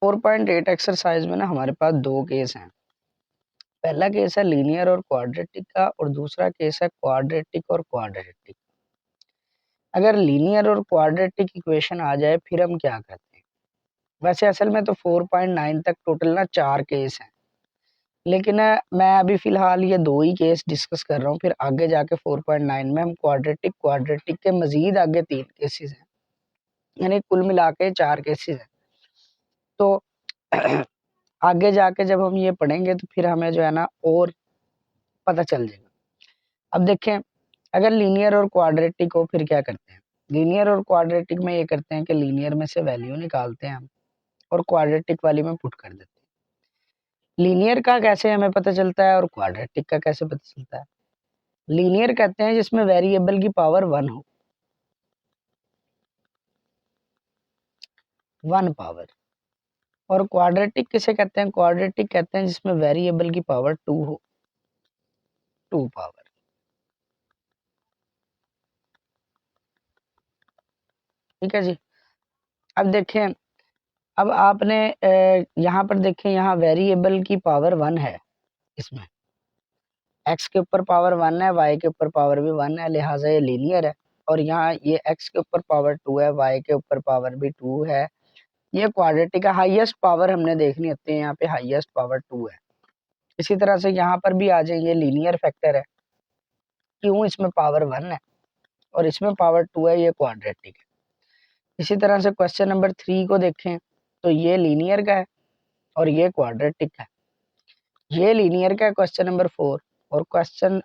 4.8 exercise में ना हमारे पास दो केस हैं। पहला केस है लीनियर और क्वाड्रेटिक का और दूसरा केस है क्वाड्रेटिक और क्वाड्रेटिक। अगर लीनियर और क्वाड्रेटिक इक्वेशन आ जाए फिर हम क्या करते हैं। वैसे असल में तो 4.9 तक टोटल ना 4 केस हैं, लेकिन मैं अभी फिलहाल ये दो ही केस डिस्कस कर रहा हूँ। फिर आगे जाके 4.9 में हम क्वाड्रेटिक के मजीद आगे 3 केसेस हैं, यानी कुल मिला के 4 केसेस हैं। तो आगे जाके जब हम ये पढ़ेंगे तो फिर हमें जो है ना और पता चल जाएगा। अब देखें, अगर लीनियर और क्वाड्रेटिक हो फिर क्या करते हैं। लीनियर और क्वाड्रेटिक में ये करते हैं कि लीनियर में से वैल्यू निकालते हैं हम और क्वाड्रेटिक वाली में पुट कर देते हैं। लीनियर का कैसे हमें पता चलता है और क्वाड्रेटिक का कैसे पता चलता है। लीनियर कहते हैं जिसमें वेरिएबल की पावर 1 हो, 1 पावर। और क्वाड्रेटिक किसे कहते हैं, क्वाड्रेटिक कहते हैं जिसमें वेरिएबल की पावर 2 हो, 2 पावर। ठीक है जी। अब देखें, अब आपने यहाँ पर देखें, यहाँ वेरिएबल की पावर 1 है, इसमें x के ऊपर पावर 1 है, y के ऊपर पावर भी 1 है, लिहाजा ये लीनियर है। और यहाँ ये x के ऊपर पावर 2 है, y के ऊपर पावर भी 2 है। ये क्वाड्रेटिक का हाईएस्ट पावर हमने देखनी होती है, यहाँ पे हाईएस्ट पावर 2 है। इसी तरह से यहाँ पर भी आ जाए, ये लीनियर फैक्टर है, क्यों, इसमें पावर 1 है और इसमें पावर 2 है, ये क्वाड्रेटिक है। इसी तरह से क्वेश्चन नंबर 3 को देखें तो ये लीनियर का है और ये क्वाड्रेटिक है। ये लीनियर का है क्वेश्चन नंबर 4, और क्वेश्चन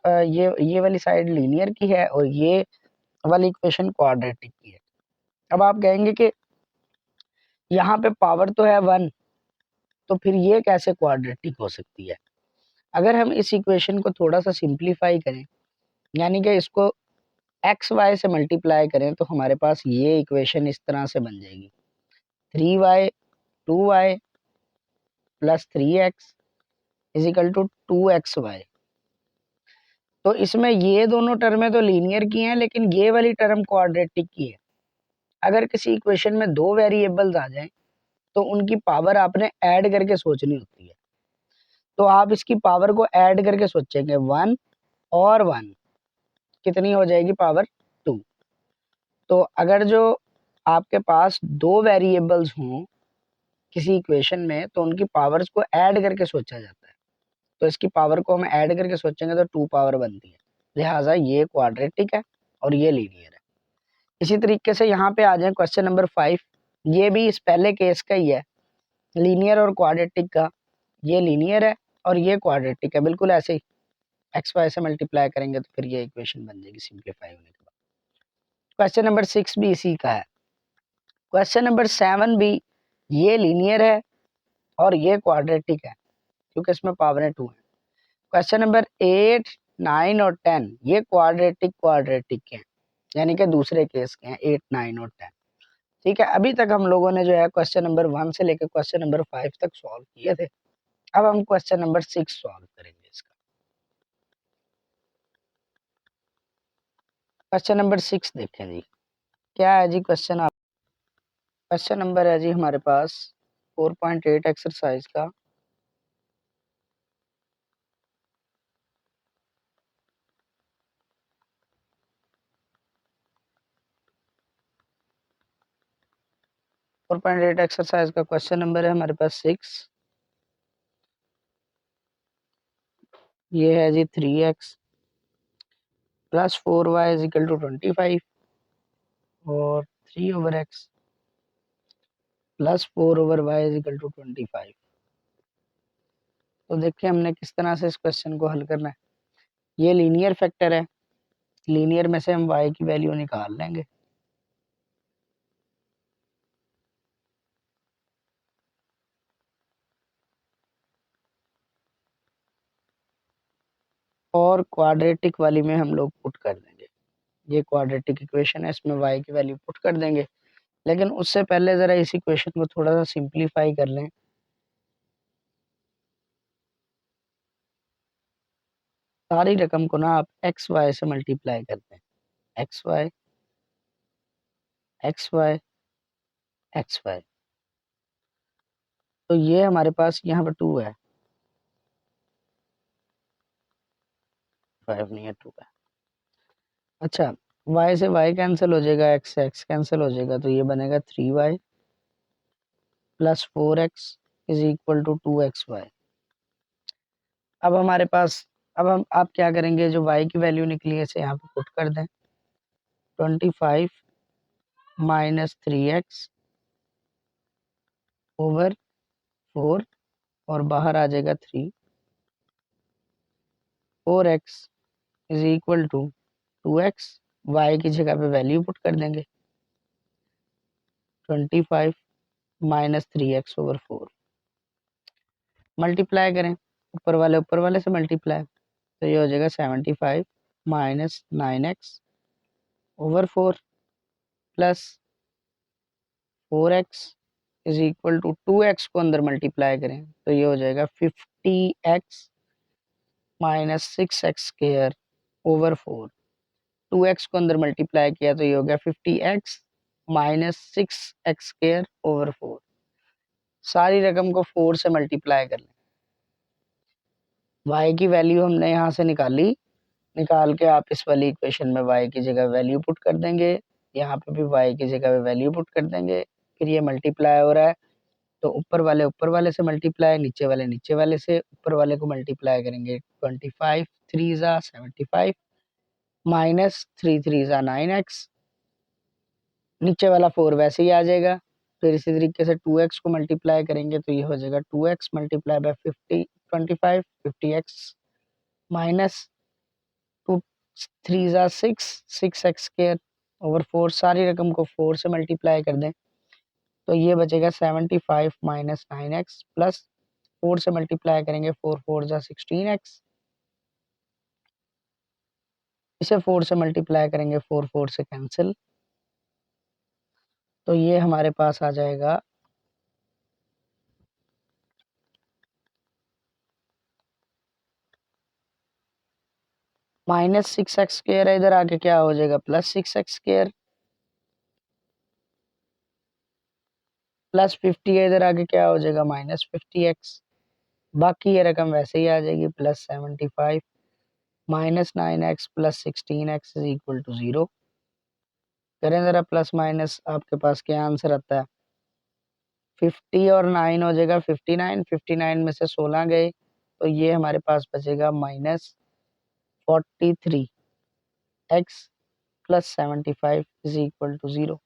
ये वाली साइड लीनियर की है और ये वाली इक्वेशन क्वाड्रेटिक की है। अब आप कहेंगे कि यहाँ पे पावर तो है 1, तो फिर ये कैसे क्वाड्रेटिक हो सकती है। अगर हम इस इक्वेशन को थोड़ा सा सिंप्लीफाई करें, यानी कि इसको एक्स वाई से मल्टीप्लाई करें, तो हमारे पास ये इक्वेशन इस तरह से बन जाएगी, 3y 2y plus 3x is equal to 2xy। तो इसमें ये दोनों टर्में तो लीनियर की हैं, लेकिन ये वाली टर्म क्वाड्रेटिक की है। अगर किसी इक्वेशन में दो वेरिएबल्स आ जाएं तो उनकी पावर आपने ऐड करके सोचनी होती है। तो आप इसकी पावर को ऐड करके सोचेंगे, 1 और 1 कितनी हो जाएगी, पावर 2। तो अगर जो आपके पास दो वेरिएबल्स हों किसी इक्वेशन में, तो उनकी पावर्स को ऐड करके सोचा जाता है। तो इसकी पावर को हम ऐड करके सोचेंगे तो 2 पावर बनती है, लिहाजा ये क्वाड्रेटिक है और ये लीनियर है। इसी तरीके से यहाँ पे आ जाए क्वेश्चन नंबर 5, ये भी इस पहले केस का ही है, लीनियर और क्वाड्रेटिक का। ये लीनियर है और ये क्वाड्रेटिक है, बिल्कुल ऐसे ही एक्स वाई से मल्टीप्लाई करेंगे तो फिर ये इक्वेशन बन जाएगी सिंप्लीफाई होने के बाद। क्वेश्चन नंबर 6 भी इसी का है। क्वेश्चन नंबर 7 भी ये लीनियर है और ये क्वाड्रेटिक है, क्योंकि इसमें पावर 2 है। क्वेश्चन नंबर 8 9 और 10 ये क्वाड्रेटिक के हैं, यानी कि दूसरे केस के हैं, 8 9 और 10। ठीक है, अभी तक हम लोगों ने जो है क्वेश्चन नंबर 1 से लेकर क्वेश्चन नंबर 5 तक सॉल्व किए थे। अब हम क्वेश्चन नंबर 6 सॉल्व करेंगे इसका। क्वेश्चन नंबर 6 देखें जी, क्या है जी क्वेश्चन। आप क्वेश्चन नंबर है जी हमारे पास 4.8 एक्सरसाइज का। फोर पॉइंट एट एक्सरसाइज का क्वेश्चन नंबर है हमारे पास 6। ये है जी 3x plus 4y is equal to 25 और 3/x plus 4/y is equal to 25। तो देखिए हमने किस तरह से इस क्वेश्चन को हल करना है। ये लीनियर फैक्टर है, लीनियर में से हम y की वैल्यू निकाल लेंगे। और क्वाड्रेटिक वाली में हम लोग पुट कर देंगे। ये क्वाड्रेटिक इक्वेशन है, इसमें y की वैल्यू पुट कर देंगे। लेकिन उससे पहले ज़रा इस इक्वेशन को थोड़ा सा सिंप्लीफाई कर लें। सारी रकम को ना आप एक्स वाई से मल्टीप्लाई करते हैं, x y x y x y. तो ये हमारे पास यहाँ पर 2 है, 5 नहीं है, 2 है। अच्छा, y से y कैंसिल हो जाएगा, x से x कैंसिल हो जाएगा, तो ये बनेगा 3y plus 4x is equal to 2xy। अब हमारे पास, अब हम आप क्या करेंगे, जो y की वैल्यू निकली है इसे यहाँ पे पुट कर दें, 25 माइनस 3x ओवर 4 और बाहर आ जाएगा 3, 4x is equal to 2x, y की जगह पे वैल्यू पुट कर देंगे, 25 माइनस 3x ओवर 4, मल्टीप्लाई करें, ऊपर वाले से मल्टीप्लाई, तो ये हो जाएगा 75 minus 9x over 4 plus 4x is equal to 2x को अंदर मल्टीप्लाई करें, तो ये हो जाएगा 50x minus 6x square over 4, 2x को अंदर मल्टीप्लाई किया तो ये हो गया 50x minus 6x square over 4। सारी रकम को 4 से मल्टीप्लाई कर लें, y की वैल्यू हमने यहाँ से निकाली, निकाल के आप इस वाली इक्वेशन में y की जगह वैल्यू पुट कर देंगे, यहाँ पे भी y की जगह वैल्यू पुट कर देंगे, फिर ये मल्टीप्लाई हो रहा है तो ऊपर वाले से मल्टीप्लाई, नीचे वाले से, ऊपर वाले को मल्टीप्लाई करेंगे, 25 3 ज़ा 75 माइनस 3 3 ज़ा 9x, नीचे वाला 4 वैसे ही आ जाएगा। फिर इसी तरीके से 2x को मल्टीप्लाई करेंगे तो ये हो जाएगा 2x multiply by 50 25 50x minus 2 3 ज़ा 6 6x स्क्वायर ओवर 4, सारी रकम को 4 से मल्टीप्लाई कर दें तो ये बचेगा 75 माइनस 9x प्लस 4 से मल्टीप्लाई करेंगे, 4 4 जा 16x, इसे 4 से मल्टीप्लाई करेंगे, 4 4 से कैंसिल, तो ये हमारे पास आ जाएगा माइनस 6x स्क्वायर है, इधर आके क्या हो जाएगा प्लस 6x स्क्वायर, प्लस 50 है, इधर आके क्या हो जाएगा माइनस 50x, बाकी ये रकम वैसे ही आ जाएगी, plus 75 minus 9x plus 16x is equal to 0। करें ज़रा प्लस माइनस, आपके पास क्या आंसर आता है, 50 और 9 हो जाएगा 59, 59 में से 16 गए तो ये हमारे पास बचेगा minus 43 x plus 75 is equal to 0।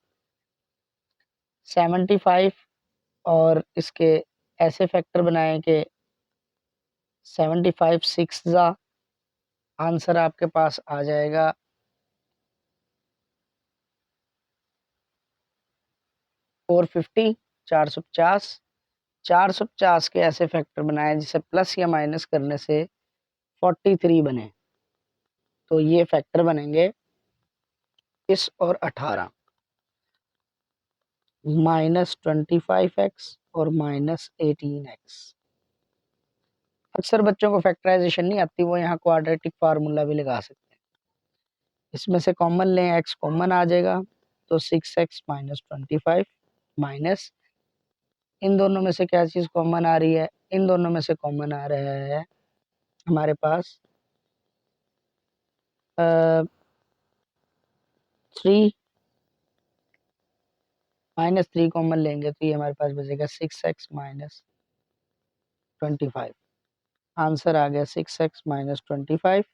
75 और इसके ऐसे फैक्टर बनाए कि 75 6 ज़ा, आंसर आपके पास आ जाएगा 450 450, 450 के ऐसे फैक्टर बनाए जिसे प्लस या माइनस करने से 43 बने, तो ये फैक्टर बनेंगे इस और 18 माइनस 25x और माइनस 18x। अक्सर बच्चों को फैक्टराइजेशन नहीं आती, वो यहाँ क्वाड्रेटिक फार्मूला भी लगा सकते हैं, इसमें से कॉमन लें, x कॉमन आ जाएगा तो 6x माइनस 25 माइनस, इन दोनों में से क्या चीज़ कॉमन आ रही है, इन दोनों में से कॉमन आ रहा है हमारे पास 3, माइनस 3 कॉमन लेंगे तो ये हमारे पास बचेगा 6x माइनस 25, आंसर आ गया 6x minus 25,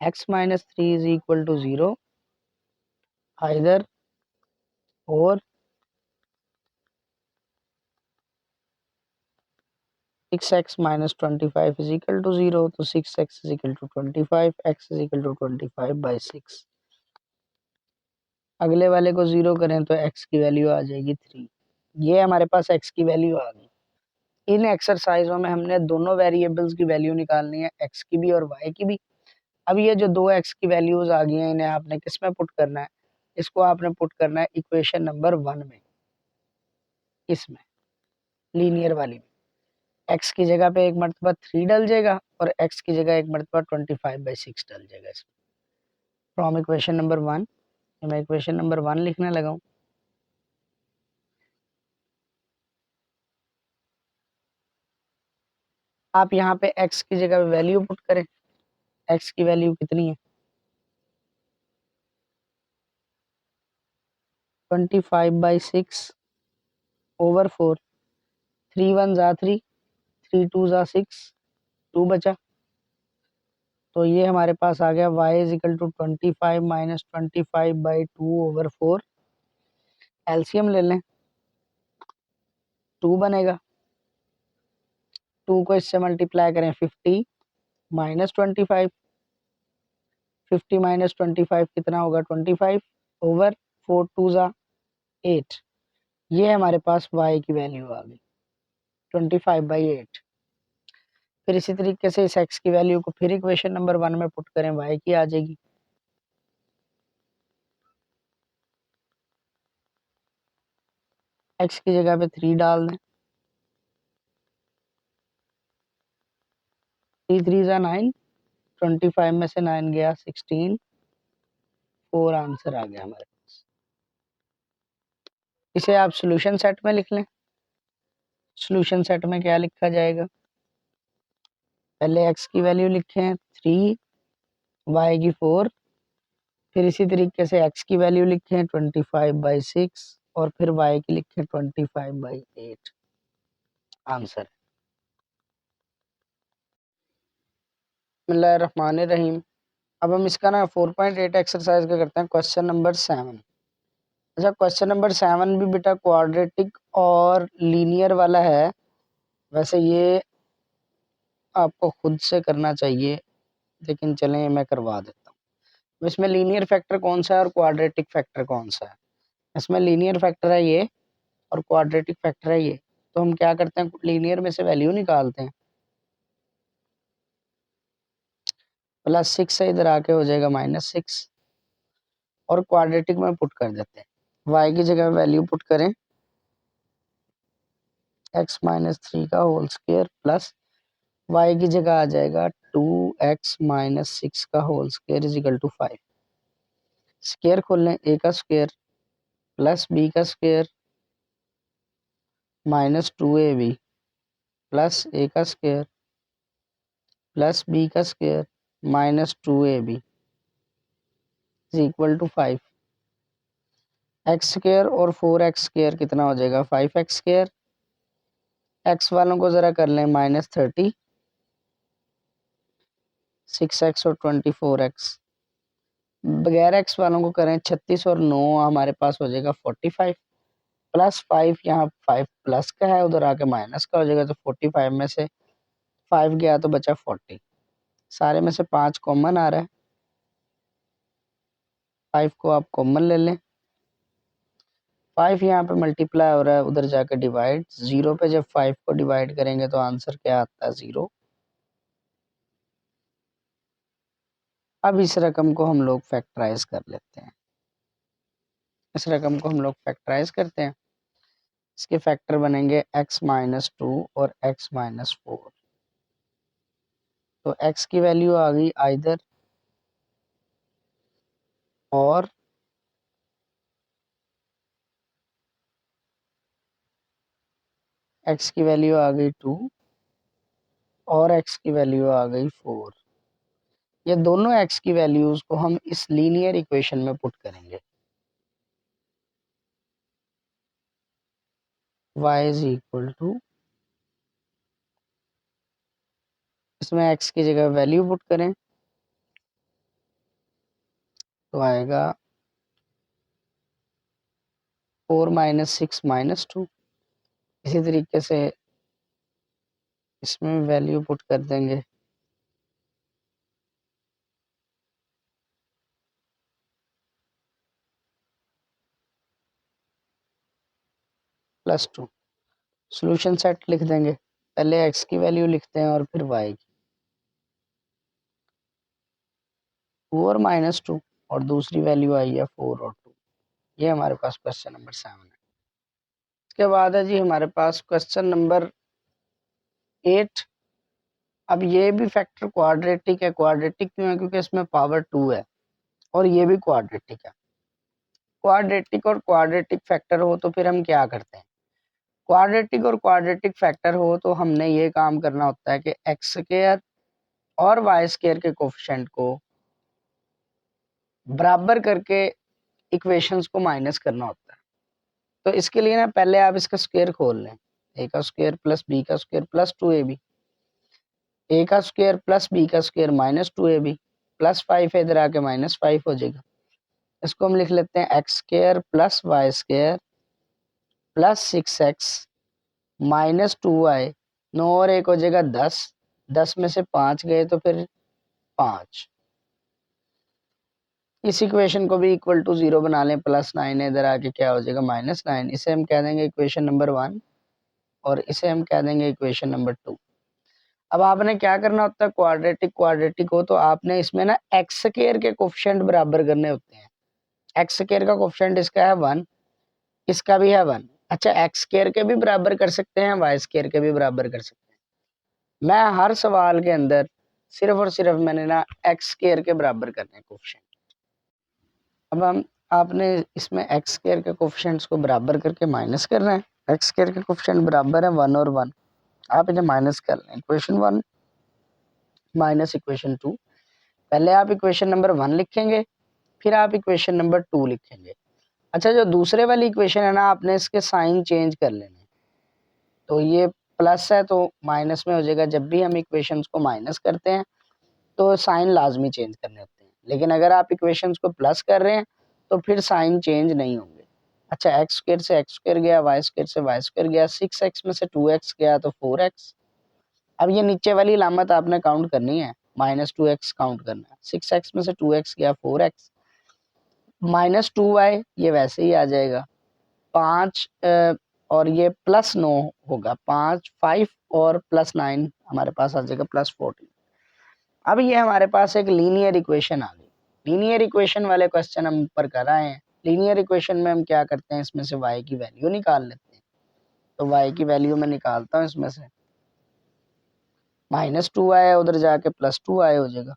x minus 3 is equal to 0 either और 6x minus 25 is equal to 0, तो 6x is equal to 25, x is equal to 25 by 6। अगले वाले को 0 करें तो x की वैल्यू आ जाएगी 3, ये हमारे पास x की वैल्यू आ गई। इन एक्सरसाइजों में हमने दोनों वेरिएबल्स की वैल्यू निकालनी है, x की भी और y की भी। अब ये जो दो x की वैल्यूज आ गई हैं इन्हें आपने किस में पुट करना है, इसको आपने पुट करना है इक्वेशन नंबर 1 में, इसमें लीनियर वाली में x की जगह पे एक मरतबा 3 डल जाएगा और x की जगह एक मरतबा 25/6 डल जाएगा इसमें, फ्रॉम इक्वेशन नंबर 1। मैं इक्वेशन नंबर 1 लिखने लगा हूँ, आप यहाँ पे x की जगह वैल्यू पुट करें। x की वैल्यू कितनी है? 25/6 ओवर 4। 3 1 जा 3, 3 2 जा 6, 2 बचा। तो ये हमारे पास आ गया y is equal to 25 minus 25/2 over 4। LCM ले लें, 2 बनेगा। 2 को इससे मल्टीप्लाई करें 50 माइनस 25। 50 माइनस 25 कितना होगा? 25 ओवर 4 2 जा 8। ये हमारे पास y की वैल्यू आ गई 25/8। फिर इसी तरीके से इस x की वैल्यू को फिर इक्वेशन नंबर 1 में पुट करें, y की आ जाएगी। x की जगह पे 3 डाल दें। 3 3 जा 9, 25 में से 9 गया 16, 4 आंसर आ गया हमारे पास। इसे आप सॉल्यूशन सेट में लिख लें। सॉल्यूशन सेट में क्या लिखा जाएगा? पहले x की वैल्यू लिखें 3, y की 4, फिर इसी तरीके से x की वैल्यू लिखें 25/6 और फिर y की लिखें 25/8 आंसर। बिस्मिल्लाहिर्रहमानिर्रहीम। अब हम इसका ना 4.8 एक्सरसाइज का करते हैं, क्वेश्चन नंबर 7। अच्छा, क्वेश्चन नंबर 7 भी बेटा क्वाड्रेटिक और लीनियर वाला है। वैसे ये आपको खुद से करना चाहिए, लेकिन चलें मैं करवा देता हूँ। इसमें लीनियर फैक्टर कौन सा है और क्वाड्रेटिक फैक्टर कौन सा है? इसमें लीनियर फैक्टर है ये और क्वाड्रेटिक फैक्टर है ये। तो हम क्या करते हैं, लीनियर में से वैल्यू निकालते हैं। +6 से इधर आके हो जाएगा -6 और क्वाड्रेटिक में पुट कर देते हैं। y की जगह वैल्यू पुट करें x-3 का होल स्क्वायर प्लस y की जगह आ जाएगा 2x-6 का whole square is equal to 5। Square खोल लें, a का स्क्वायर प्लस b का स्क्वायर -2ab प्लस a का स्क्वायर प्लस b का square -2ab is equal to 5। X square और 4x स्क्वायर कितना हो जाएगा? 5x square. x वालों को ज़रा कर लें -30, 6x और 24x। बगैर x वालों को करें 36 और 9 हमारे पास हो जाएगा 45 प्लस 5। यहाँ 5 प्लस का है, उधर आके माइनस का हो जाएगा। तो 45 में से 5 गया तो बचा 40। सारे में से 5 कॉमन आ रहा है, 5 को आप कॉमन ले लें। 5 यहाँ पे मल्टीप्लाई हो रहा है, उधर जाके डिवाइड। 0 पे जब 5 को डिवाइड करेंगे तो आंसर क्या आता है? 0। अब इस रकम को हम लोग फैक्टराइज कर लेते हैं। इस रकम को हम लोग फैक्टराइज करते हैं। इसके फैक्टर बनेंगे x-2 और x-4। तो x की वैल्यू आ गई आइदर और, x की वैल्यू आ गई 2 और x की वैल्यू आ गई 4। ये दोनों x की वैल्यूज को हम इस लीनियर इक्वेशन में पुट करेंगे। y इज इक्वल टू, इसमें x की जगह वैल्यू पुट करें तो आएगा 4 - 6 -2। इसी तरीके से इसमें वैल्यू पुट कर देंगे +2। सॉल्यूशन सेट लिख देंगे, पहले x की वैल्यू लिखते हैं और फिर y की। 2 और -2 और दूसरी वैल्यू आई है 4 और 2। ये हमारे पास क्वेश्चन नंबर 7 है। इसके बाद है जी हमारे पास क्वेश्चन नंबर 8। अब ये भी फैक्टर क्वाड्रेटिक है। क्वाड्रेटिक क्यों है? क्योंकि इसमें पावर 2 है और ये भी क्वाड्रेटिक है। क्वाड्रेटिक और क्वाड्रेटिक फैक्टर हो तो फिर हम क्या करते हैं? क्वाड्रेटिक और क्वाड्रेटिक फैक्टर हो तो हमने ये काम करना होता है कि एक्स स्क्वायर और वाई स्क्वायर के कोफिशिएंट को बराबर करके इक्वेशंस को माइनस करना होता है। तो इसके लिए ना पहले आप इसका स्क्वायर खोल लें, ए का स्क्वायर प्लस बी का स्क्वायर प्लस 2ab, ए का स्क्वायर प्लस बी का स्क्वायर माइनस 2ab प्लस 5 है, इधर आके माइनस 5 हो जाएगा। इसको हम लिख लेते हैं x square plus y square plus 6x minus 2y, 9 और 1 हो जाएगा 10, 10 में से 5 गए तो फिर 5। इस इक्वेशन को भी इक्वल टू 0 बना लें, प्लस 9 है, इधर आके क्या हो जाएगा माइनस 9। इसे हम कह देंगे इक्वेशन नंबर 1 और इसे हम कह देंगे इक्वेशन नंबर 2। अब आपने क्या करना होता है, क्वाड्रेटिक क्वाड्रेटिक हो तो आपने इसमें ना एक्स स्क्वायर के कोफिशिएंट बराबर करने होते हैं। एक्स स्क्वायर का कोफिशिएंट इसका है 1, इसका भी है 1। अच्छा, एक्स स्क्वायर के भी बराबर कर सकते हैं, वाई स्क्वायर के भी बराबर कर सकते हैं। मैं हर सवाल के अंदर सिर्फ और सिर्फ मैंने ना एक्स स्क्वायर के बराबर करने हैं कोफिशिएंट। अब हम आपने इसमें एक्स स्क्वायर के कोफिशिएंट्स को बराबर करके माइनस करना है। एक्स स्क्वायर के कोफिशिएंट बराबर है 1 और 1, आप इन्हें माइनस कर लें। इक्वेशन 1 माइनस इक्वेशन 2, पहले आप इक्वेशन नंबर 1 लिखेंगे, फिर आप इक्वेशन नंबर 2 लिखेंगे। अच्छा, जो दूसरे वाली इक्वेशन है ना, आपने इसके साइन चेंज कर लेने। तो ये प्लस है तो माइनस में हो जाएगा। जब भी हम इक्वेशंस को माइनस करते हैं तो साइन लाजमी चेंज करने होते हैं, लेकिन अगर आप इक्वेशंस को प्लस कर रहे हैं तो फिर साइन चेंज नहीं होंगे। अच्छा, एक्स स्क्वायर से एक्स स्क्वायर गया, वाई स्क्वायर से वाई स्क्वायर गया, 6x में से 2x गया तो 4x। अब ये नीचे वाली अलामत आपने काउंट करनी है, -2x काउंट करना है। 6x में से 2x गया 4x, -2y ये वैसे ही आ जाएगा। 5 और ये +9 होगा, 5 5 और +9 हमारे पास आ जाएगा +14। अब ये हमारे पास एक लीनियर इक्वेशन आ गई। लीनियर इक्वेशन वाले क्वेश्चन हम ऊपर कर आए हैं। लीनियर इक्वेशन में हम क्या करते हैं, इसमें से y की वैल्यू निकाल लेते हैं। तो y की वैल्यू मैं निकालता हूँ, इसमें से -2y है, उधर जाके +2y हो जाएगा।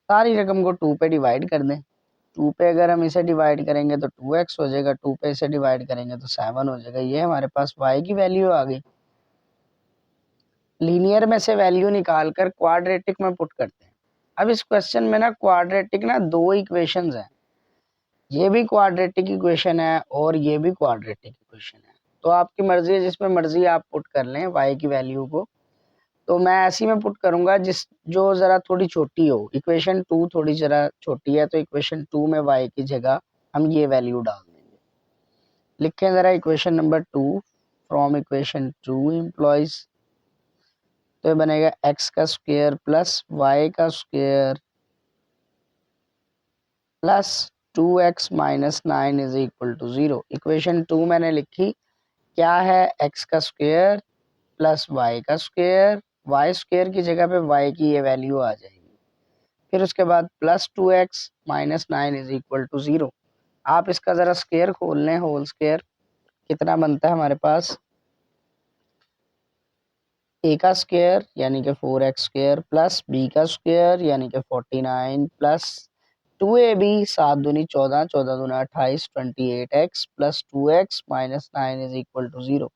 सारी रकम को 2 पे डिवाइड कर दें। 2 पे अगर हम इसे डिवाइड करेंगे तो 2x हो जाएगा, 2 पे इसे डिवाइड करेंगे तो 7 हो जाएगा। ये हमारे पास y की वैल्यू आ गई। लीनियर में से वैल्यू निकाल कर क्वाड्रेटिक में पुट करते हैं। अब इस क्वेश्चन में ना क्वाड्रेटिक ना दो इक्वेशंस हैं, ये भी क्वाड्रेटिक इक्वेशन है और ये भी क्वाड्रेटिक इक्वेशन है। तो आपकी मर्जी है, जिसमें मर्जी आप पुट कर लें y की वैल्यू को। तो मैं ऐसी में पुट करूंगा जिस जो जरा थोड़ी छोटी हो। इक्वेशन 2 थोड़ी जरा छोटी है तो इक्वेशन 2 में y की जगह हम ये वैल्यू डाल देंगे। लिखें जरा equation number 2, from equation 2 implies, तो ये बनेगा x का स्क्वायर प्लस y का square plus 2x minus 9 is equal to 0। Equation 2 मैंने लिखी, क्या है, x का स्क्वायर प्लस y का स्क्वायर, y स्क्वायर की जगह पे y की ये वैल्यू आ जाएगी। फिर उसके बाद plus 2x minus 9 is equal to 0। आप इसका ज़रा स्क्वायर खोल लें, होल स्क्वायर कितना बनता है हमारे पास, a का स्क्वायर यानी कि 4x स्क्वायर प्लस b का स्क्वायर यानी कि 49 प्लस 2ab 7 दूनी 14, 14 दूना 28, 28x plus 2x minus 9 is equal to 0।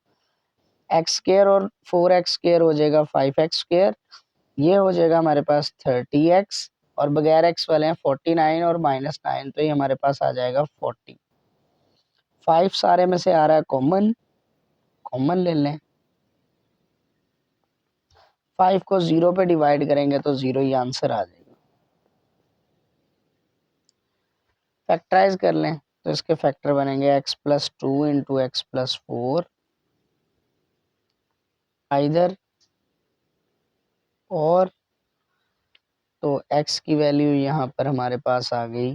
X square और 4x स्क्वायर हो जाएगा 5x स्क्वायर, ये हो जाएगा हमारे पास 30x, और बगैर x वाले हैं 49 और माइनस 9, तो ये हमारे पास आ जाएगा 40। 5 सारे में से आ रहा है कॉमन, कॉमन ले लें। 5 को 0 पे डिवाइड करेंगे तो 0 ही आंसर आ जाएगा। फैक्टराइज कर लें तो इसके फैक्टर बनेंगे x plus 2 into x plus 4 इधर, और तो x की वैल्यू यहाँ पर हमारे पास आ गई,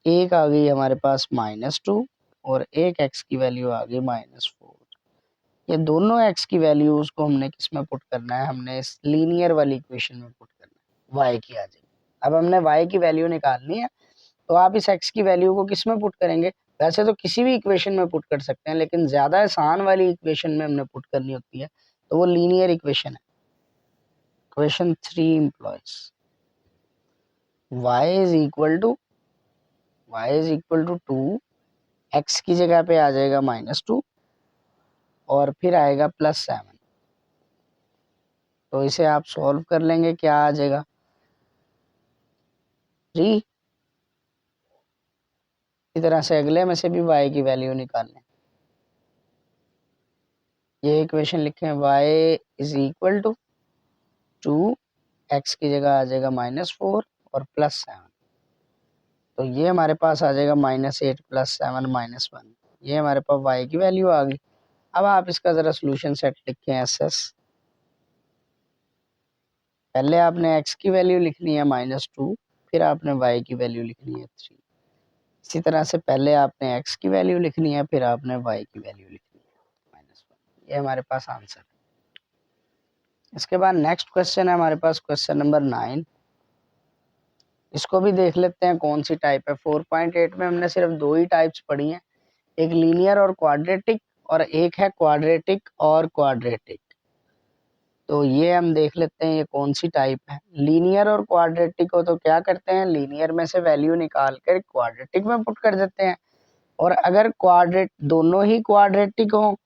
एक आ गई हमारे पास -2 और एक x की वैल्यू आ गई -4। ये दोनों x की वैल्यूज को हमने किस में पुट करना है, हमने इस लीनियर वाली इक्वेशन में पुट करना है, y की आ जाएगी। अब हमने y की वैल्यू निकालनी है तो आप इस x की वैल्यू को किस में पुट करेंगे, वैसे तो किसी भी इक्वेशन में पुट कर सकते हैं, लेकिन ज़्यादा आसान वाली इक्वेशन में हमने पुट करनी होती है, तो वो लीनियर इक्वेशन है। Equation 3 implies y is equal to y is equal to 2, x की जगह पे आ जाएगा -2 और फिर आएगा +7। तो इसे आप सॉल्व कर लेंगे, क्या आ जाएगा 3। इसी तरह से अगले में से भी y की वैल्यू निकाल लें। ये इक्वेशन लिखें, y is equal to 2, x की जगह आ जाएगा -4 और +7। तो ये हमारे पास आ जाएगा -8 +7 -1। ये हमारे पास y की वैल्यू आ गई। अब आप इसका ज़रा सोल्यूशन सेट लिखें SS। पहले आपने x की वैल्यू लिखनी है -2, फिर आपने y की वैल्यू लिखनी है 3। इसी तरह से पहले आपने x की वैल्यू लिखनी है, फिर आपने y की वैल्यू लिखनी है -1। ये हमारे पास आंसर है। इसके बाद नेक्स्ट क्वेश्चन है हमारे पास क्वेश्चन नंबर 9। इसको भी देख लेते हैं कौन सी टाइप है। 4.8 में हमने सिर्फ 2 ही टाइप्स पढ़ी हैं, एक लीनियर और क्वाड्रेटिक और एक है क्वाड्रेटिक और क्वाड्रेटिक। तो ये हम देख लेते हैं ये कौन सी टाइप है। लीनियर और क्वाड्रेटिक को तो क्या करते हैं, लीनियर में से वैल्यू निकाल कर क्वाड्रेटिक में पुट कर देते हैं। और अगर क्वाड्रेट दोनों ही क्वाड्रेटिक हो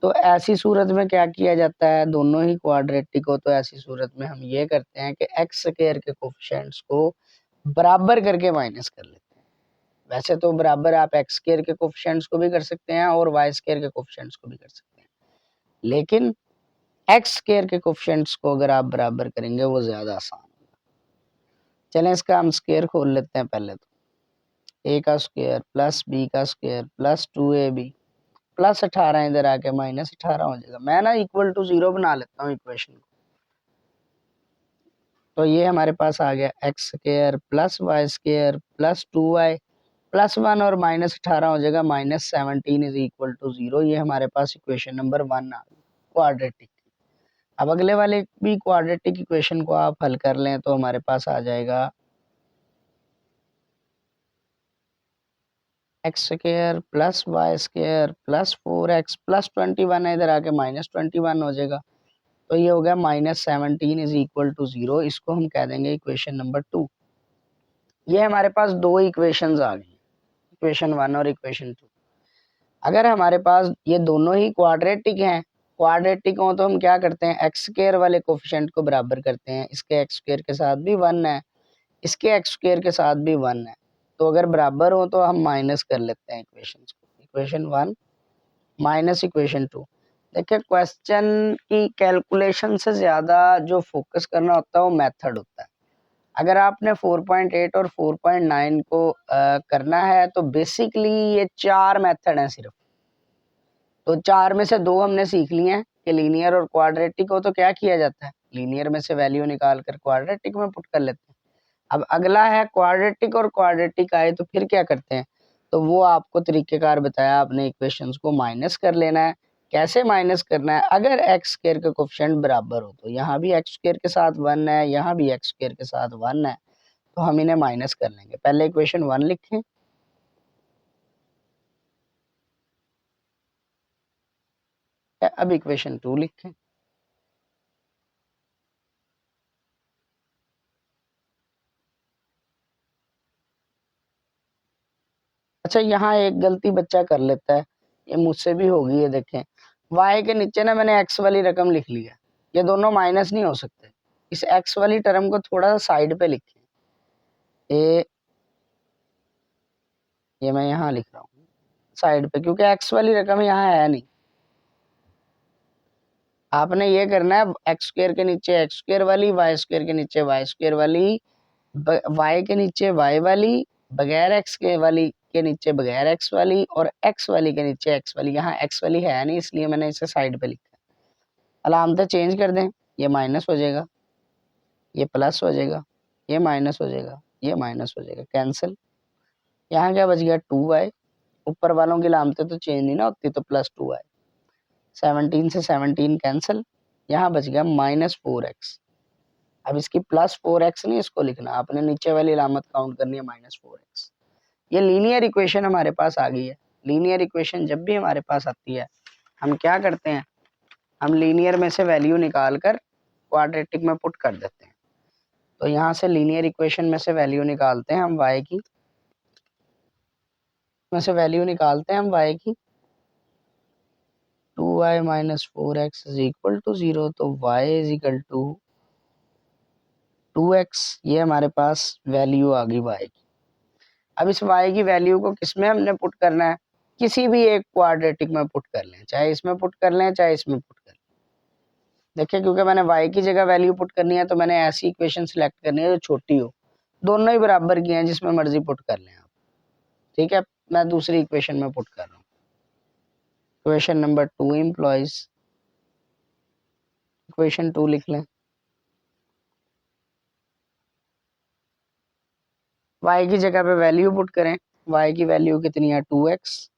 तो ऐसी सूरत में क्या किया जाता है, दोनों ही क्वाड्रेटिक हो तो ऐसी सूरत में हम ये करते हैं कि एक्स स्क्वायर के कोफिशिएंट्स को बराबर करके माइनस कर लेते हैं। वैसे तो बराबर आप एक्स स्क्वायर के कोफिशिएंट्स को भी कर सकते हैं और वाई स्क्वायर के कोफिशिएंट्स को भी कर सकते हैं, लेकिन एक्स स्क्वायर के कोफिशिएंट्स को अगर आप बराबर करेंगे वो ज्यादा आसान होगा। चलें इसका हम स्क्वायर खोल लेते हैं। पहले तो ए का स्क्वायर प्लस बी का स्क्वायर प्लस 2ab प्लस 18 इधर आके -18 हो जाएगा। मैं ना इक्वल टू 0 बना लेता हूँ इक्वेशन को। तो ये हमारे पास आ गया x square plus y square plus 2y plus 1 और -18 हो जाएगा -17 इज इक्वल टू 0। ये हमारे पास इक्वेशन नंबर 1 आ गई क्वाड्रेटिक। अब अगले वाले भी क्वाड्रेटिक इक्वेशन को आप हल कर लें तो हमारे पास आ जाएगा x square plus y square plus 4x plus 21 है, इधर आके -21 हो जाएगा। तो ये हो गया -17 इज इक्वल टू 0। इसको हम कह देंगे इक्वेशन नंबर 2। ये हमारे पास दो इक्वेशंस आ गई, इक्वेशन 1 और इक्वेशन 2। अगर हमारे पास ये दोनों ही क्वाड्रेटिक हैं, क्वाड्रेटिक हो तो हम क्या करते हैं, एक्स स्क्वायर वाले कोफिशिएंट को बराबर करते हैं। इसके एक्स स्क्वायर के साथ भी 1 है, इसके एक्स स्क्वायर के साथ भी 1 है। तो अगर बराबर हो तो हम माइनस कर लेते हैं इक्वेशंस को। Equation 1 minus equation 2। देखिए क्वेश्चन की कैलकुलेशन से ज़्यादा जो फोकस करना होता है वो मेथड होता है। अगर आपने 4.8 और 4.9 को करना है तो बेसिकली ये 4 मेथड हैं सिर्फ। तो 4 में से 2 हमने सीख लिए हैं कि लीनियर और क्वाड्रेटिक हो तो क्या किया जाता है, लीनियर में से वैल्यू निकाल कर क्वाड्रेटिक में पुट कर लेते हैं। अब अगला है क्वाड्रेटिक और क्वाड्रेटिक आए तो फिर क्या करते हैं, तो वो आपको तरीकेकार बताया। आपने इक्वेशंस को माइनस कर लेना है। कैसे माइनस करना है, अगर एक्स स्क्वायर का कोफिशिएंट बराबर हो तो यहाँ भी एक्स स्क्वायर के साथ 1 है, यहाँ भी एक्स स्क्वायर के साथ 1 है, तो हम इन्हें माइनस कर लेंगे। पहले इक्वेशन 1 लिखें, अब इक्वेशन 2 लिखें। अच्छा यहाँ एक गलती बच्चा कर लेता है, ये मुझसे भी होगी। ये देखें y के नीचे ना मैंने x वाली रकम लिख ली है, ये दोनों माइनस नहीं हो सकते। इस x वाली टर्म को थोड़ा सा साइड पे लिखें। ये मैं यहाँ लिख रहा हूँ साइड पे, क्योंकि x वाली रकम यहाँ है नहीं। आपने ये करना है एक्स स्क्वायर के नीचे एक्स स्क्वायर वाली, वाई स्क्वायर के नीचे वाई स्क्वायर वाली, वाई के नीचे वाई वाली, बगैर एक्स के वाली के नीचे बगैर एक्स वाली, और एक्स वाली के नीचे एक्स वाली। यहाँ एक्स वाली है नहीं इसलिए मैंने इसे साइड पे लिखा। अलामतें चेंज कर दें, ये माइनस हो जाएगा, ये प्लस हो जाएगा, ये माइनस हो जाएगा, ये माइनस हो जाएगा, कैंसिल। यहाँ क्या बच गया 2y। ऊपर वालों की अलामतें तो चेंज नहीं ना होती, तो +2y। 17 से 17 कैंसिल, यहाँ बच गया -4x। अब इसकी +4x नहीं इसको लिखना, आपने नीचे वाली अलामत काउंट करनी है -4x। ये लीनियर इक्वेशन हमारे पास आ गई है। लीनियर इक्वेशन जब भी हमारे पास आती है हम क्या करते हैं, हम लीनियर में से वैल्यू निकाल कर क्वाड्रेटिक में पुट कर देते हैं। तो यहाँ से लीनियर इक्वेशन में से वैल्यू निकालते हैं हम y की, में से वैल्यू निकालते हैं हम y की, 2y minus 4x is equal to 0, तो y is equal to 2x, ये हमारे पास वैल्यू आ गई y की। अब इस y की वैल्यू को किसमें हमने पुट करना है, किसी भी एक क्वाड्रेटिक में पुट कर लें, चाहे इसमें पुट कर लें चाहे इसमें पुट कर लें। देखिए क्योंकि मैंने y की जगह वैल्यू पुट करनी है तो मैंने ऐसी इक्वेशन सिलेक्ट करनी है जो छोटी हो, दोनों ही बराबर की हैं, जिसमें मर्जी पुट कर लें आप। ठीक है, मैं दूसरी इक्वेशन में पुट कर रहा हूँ। इक्वेशन नंबर 2 एम्प्लॉइज, इक्वेशन 2 लिख लें। y की जगह पे वैल्यू पुट करें, y की वैल्यू कितनी है 2x,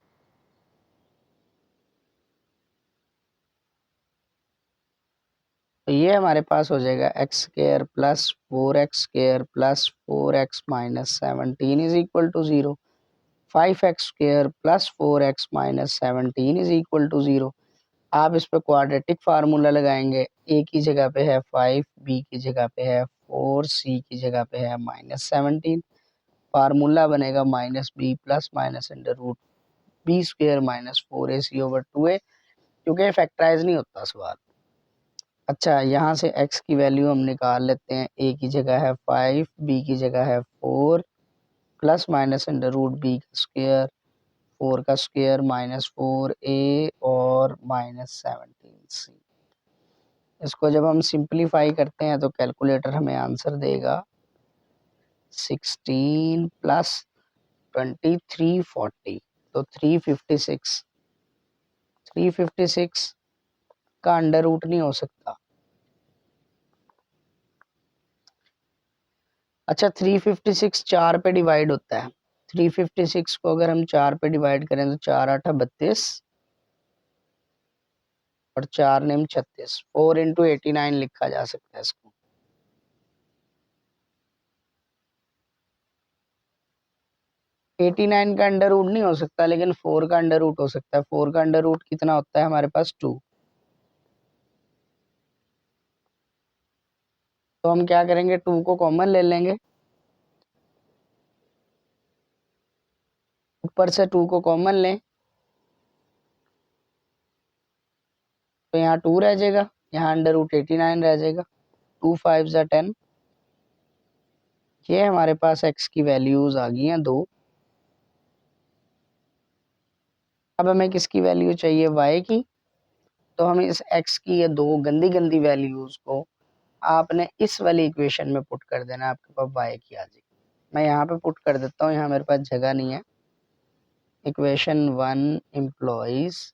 तो ये हमारे पास हो जाएगा x square plus 4x square plus 4x minus 17 is equal to 0। 5x square plus 4x minus 17 is equal to 0। आप इस पर क्वाड्रेटिक फार्मूला लगाएंगे, a की जगह पे है 5, b की जगह पे है 4, c की जगह पे है माइनस 17। फार्मूला बनेगा minus b plus minus under root b square minus 4ac over 2a, क्योंकि फैक्टराइज नहीं होता सवाल। अच्छा, यहाँ से x की वैल्यू हम निकाल लेते हैं, a की जगह है 5, b की जगह है 4 plus minus under root b का स्क्वायर, 4 का स्क्वायर माइनस 4a और माइनस 17c। इसको जब हम सिंप्लीफाई करते हैं तो कैलकुलेटर हमें आंसर देगा 16 प्लस 2340, तो 356। 356 का अंडर रूट नहीं हो सकता। अच्छा, 356 4 पे डिवाइड होता है। 356 को अगर हम 4 पे डिवाइड करें तो 4 8 32 और 4 नेम 36, 4 इंटू 89 लिखा जा सकता है इसको। एटी नाइन का अंडर रूट नहीं हो सकता, लेकिन 4 का अंडर रूट हो सकता है। 4 का अंडर रूट कितना होता है हमारे पास 2। तो हम क्या करेंगे, 2 को कॉमन ले लेंगे, ऊपर से 2 को कॉमन लें तो यहाँ 2 रह जाएगा, यहाँ अंडर रूट 89 रह जाएगा। 2 5 ज़ा 10। ये हमारे पास x की वैल्यूज आ गई हैं 2। अब हमें किसकी वैल्यू चाहिए, y की। तो हमें इस x की ये 2 गंदी गंदी वैल्यूज को आपने इस वाली इक्वेशन में पुट कर देना, आपके पास y की आ जाएगी। मैं यहाँ पे पुट कर देता हूँ, यहाँ मेरे पास जगह नहीं है। इक्वेशन 1 एम्प्लॉइज,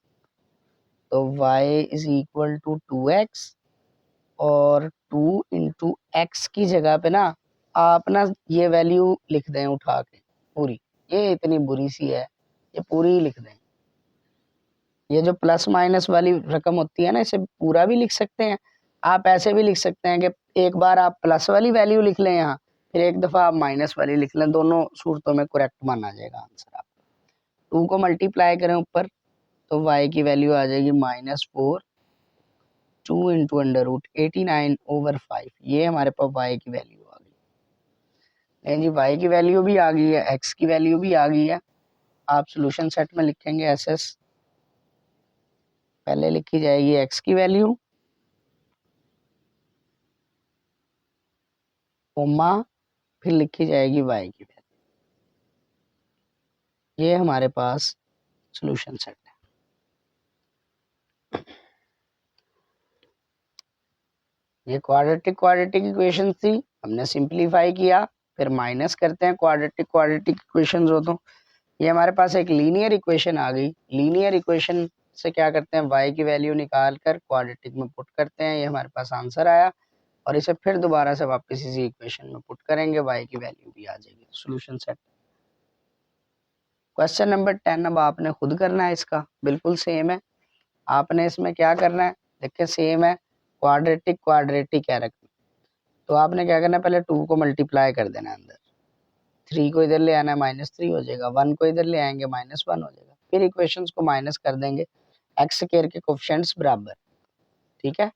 तो y is equal to 2x, और 2 इंटू एक्स की जगह पे ना आप ना ये वैल्यू लिख दें उठा के पूरी। ये इतनी बुरी सी है, ये पूरी ही लिख दें। ये जो प्लस माइनस वाली रकम होती है ना, इसे पूरा भी लिख सकते हैं। आप ऐसे भी लिख सकते हैं कि एक बार आप प्लस वाली वैल्यू लिख लें यहाँ, फिर एक दफ़ा आप माइनस वाली लिख लें, दोनों सूरतों में करेक्ट माना जाएगा आंसर। आप 2 को मल्टीप्लाई करें ऊपर तो y की वैल्यू आ जाएगी -4, 2 इंटू अंडर रूट 89 ओवर 5। ये हमारे पास y की वैल्यू आ गई। नहीं जी, y की वैल्यू भी आ गई है, x की वैल्यू भी आ गई है। आप सोल्यूशन सेट में लिखेंगे एसएस, पहले लिखी जाएगी x की वैल्यू, कोमा, फिर लिखी जाएगी y की वैल्यू। ये हमारे पास सोल्यूशन सेट है। ये क्वाड्रेटिक इक्वेशन थी, हमने सिंपलीफाई किया, फिर माइनस करते हैं क्वाड्रेटिक इक्वेशंस हो तो ये हमारे पास एक लीनियर इक्वेशन आ गई। लीनियर इक्वेशन से क्या करते हैं, y की वैल्यू निकाल कर क्वाड्रेटिक में पुट करते हैं, ये हमारे पास आंसर आया। और इसे फिर दोबारा से वापस इसी इक्वेशन में पुट करेंगे, y की वैल्यू भी आ जाएगी, सोल्यूशन सेट। क्वेश्चन नंबर 10 अब आपने खुद करना है, इसका बिल्कुल सेम है। आपने इसमें क्या करना है, देखिए सेम है, क्वाड्रेटिक है रकम। तो आपने क्या करना है, पहले 2 को मल्टीप्लाई कर देना है अंदर, 3 को इधर ले आना है -3 हो जाएगा, 1 को इधर ले आएंगे -1 हो जाएगा। फिर इक्वेशंस को माइनस कर देंगे, एक्स स्क्वायर के कोफिशिएंट्स बराबर, ठीक है।